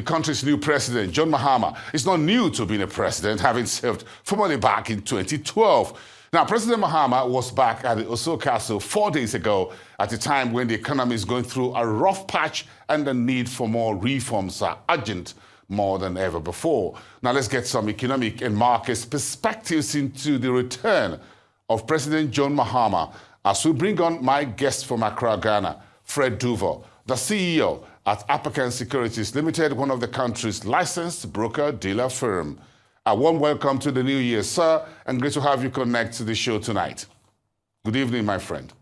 the country's new president, John Mahama, is not new to being a president, having served formally back in 2012. Now, President Mahama was back at the Oso Castle 4 days ago at a time when the economy is going through a rough patch and the need for more reforms are urgent more than ever before. Now, let's get some economic and market perspectives into the return of President John Mahama as we bring on my guest from Accra, Ghana, Fred Duvor, the CEO at African Securities Limited, one of the country's licensed broker-dealer firm. A warm welcome to the new year, sir, and great to have you connect to the show tonight. Good evening, my friend.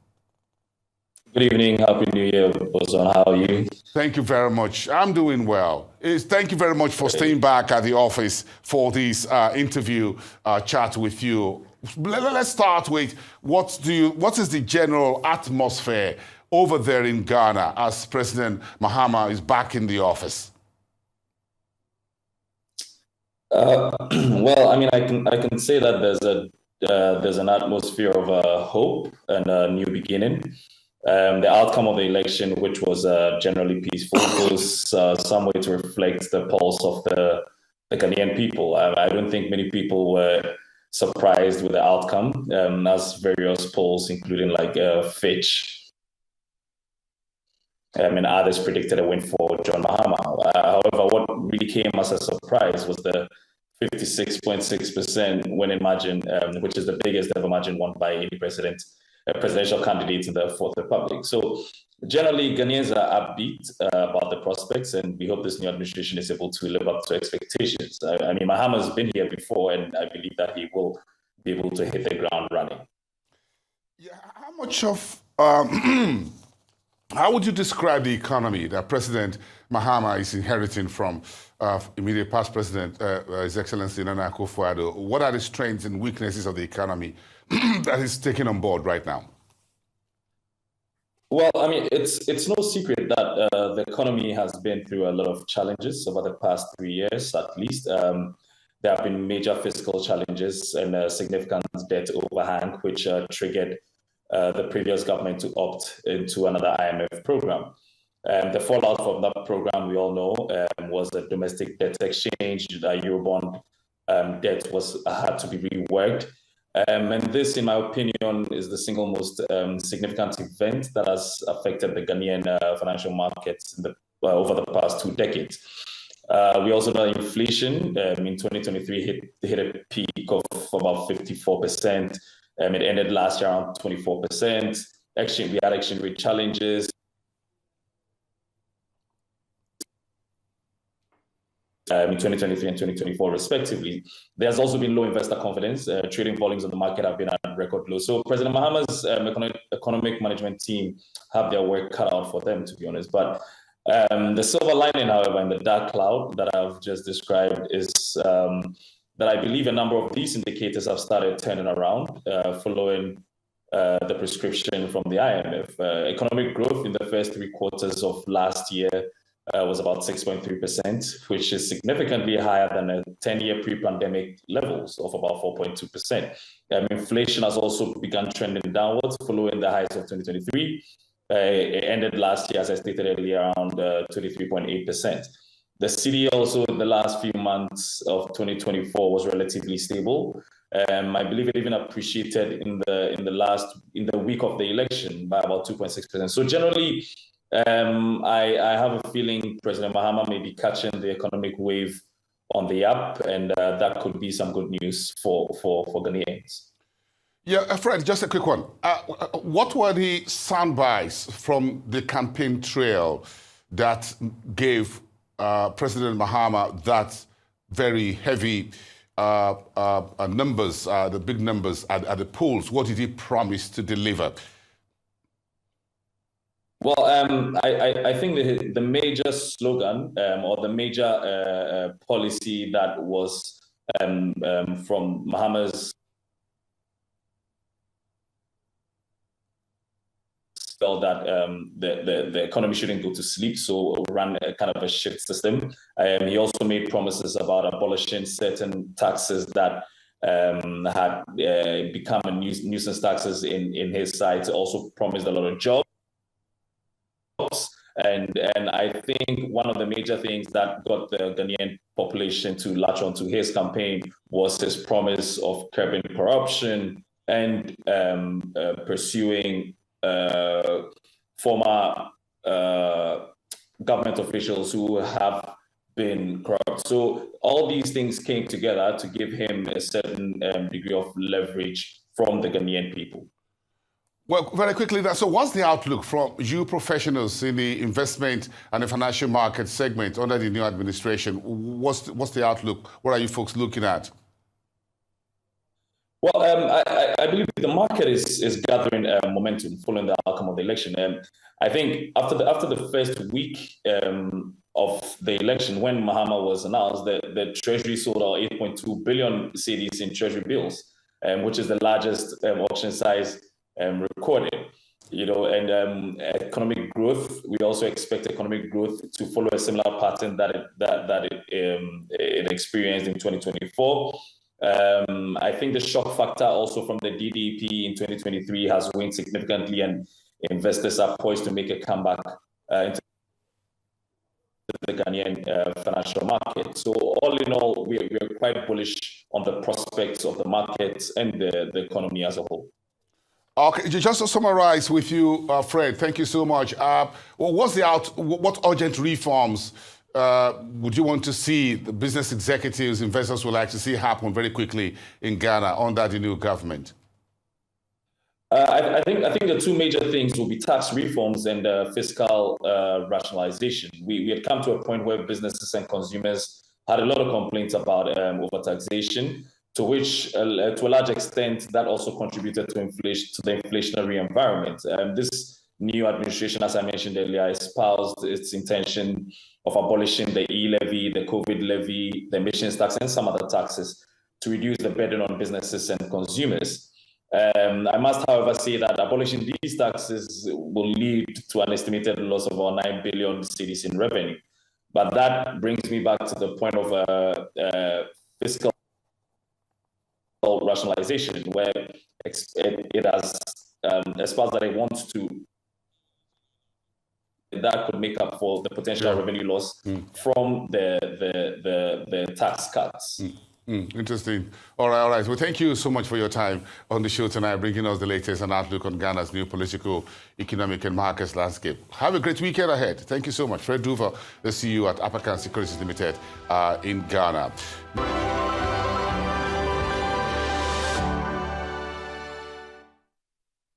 Good evening. Happy New Year, Bozon. How are you? Thank you very much. I'm doing well. Thank you very much for staying back at the office for this interview chat with you. Let's start with what is the general atmosphere over there in Ghana as President Mahama is back in the office? Well, I mean, I can say that there's an atmosphere of hope and a new beginning. The outcome of the election, which was generally peaceful, goes some way to reflect the pulse of the Ghanaian people. I don't think many people were surprised with the outcome, as various polls, including like Fitch and others, predicted a win for John Mahama. However, what really came as a surprise was the 56.6% winning margin, which is the biggest ever margin won by any presidential candidate in the Fourth Republic. So generally, Ghanaians are upbeat about the prospects, and we hope this new administration is able to live up to expectations. I mean, Mahama has been here before, and I believe that he will be able to hit the ground running. Yeah, how much of how would you describe the economy that President Mahama is inheriting from immediate past President, His Excellency Nana Akufo-Addo? What are the strengths and weaknesses of the economy that he's taking on board right now? Well, I mean, it's no secret that the economy has been through a lot of challenges over the past 3 years, at least. There have been major fiscal challenges and a significant debt overhang, which triggered the previous government to opt into another IMF program. The fallout from that program, we all know, was the domestic debt exchange. The Eurobond debt had to be reworked. And this, in my opinion, is the single most significant event that has affected the Ghanaian financial markets over the past 2 decades. We also know inflation in 2023 hit a peak of about 54%. It ended last year around 24%. We had exchange rate challenges. In 2023 and 2024, respectively. There's also been low investor confidence. Trading volumes on the market have been at record low. So President Mahama's economic management team have their work cut out for them, to be honest. But the silver lining, however, in the dark cloud that I've just described is that I believe a number of these indicators have started turning around following the prescription from the IMF. Economic growth in the first 3 quarters of last year was about 6.3%, which is significantly higher than the 10-year pre-pandemic levels of about 4.2%. Inflation has also begun trending downwards following the highs of 2023. It ended last year, as I stated earlier, around 23.8%. The cedi also in the last few months of 2024 was relatively stable. I believe it even appreciated in the week of the election by about 2.6%. So generally, I have a feeling President Mahama may be catching the economic wave on the up, and that could be some good news for Ghanaians. Yeah, Fred, just a quick one. What were the soundbites from the campaign trail that gave President Mahama that very heavy numbers, the big numbers at the polls? What did he promise to deliver? Well, I think the major slogan or the major policy that was from Mahama's felt that the economy shouldn't go to sleep, so ran a kind of a shift system. He also made promises about abolishing certain taxes that had become a nuisance taxes in his side. Also promised a lot of jobs. And I think one of the major things that got the Ghanaian population to latch onto his campaign was his promise of curbing corruption and pursuing former government officials who have been corrupt. So all these things came together to give him a certain degree of leverage from the Ghanaian people. Well, very quickly, so what's the outlook from you professionals in the investment and the financial market segment under the new administration? What's the outlook? What are you folks looking at? Well, I believe the market is gathering momentum following the outcome of the election. I think after the first week of the election, when Mahama was announced, the Treasury sold out 8.2 billion cedis in Treasury bills, which is the largest auction size recorded. And economic growth. We also expect economic growth to follow a similar pattern that it experienced in 2024. I think the shock factor also from the DDP in 2023 has waned significantly, and investors are poised to make a comeback into the Ghanaian financial market. So all in all, we are quite bullish on the prospects of the markets and the economy as a whole. Okay, just to summarize with you, Fred, thank you so much. What urgent reforms would you want to see the business executives, investors would like to see happen very quickly in Ghana under the new government? I think the two major things will be tax reforms and fiscal rationalization. We had come to a point where businesses and consumers had a lot of complaints about overtaxation, to which, to a large extent, that also contributed to the inflationary environment. This new administration, as I mentioned earlier, espoused its intention of abolishing the e-levy, the COVID levy, the emissions tax, and some other taxes to reduce the burden on businesses and consumers. I must, however, say that abolishing these taxes will lead to an estimated loss of about 9 billion cedis in revenue. But that brings me back to the point of fiscal rationalization, where it has espoused that it wants to, that could make up for the potential revenue loss from the tax cuts. Interesting. All right. Well, thank you so much for your time on the show tonight, bringing us the latest and outlook on Ghana's new political, economic, and markets landscape. Have a great weekend ahead. Thank you so much. Fred Duvor, the CEO at Apakan Securities Limited in Ghana.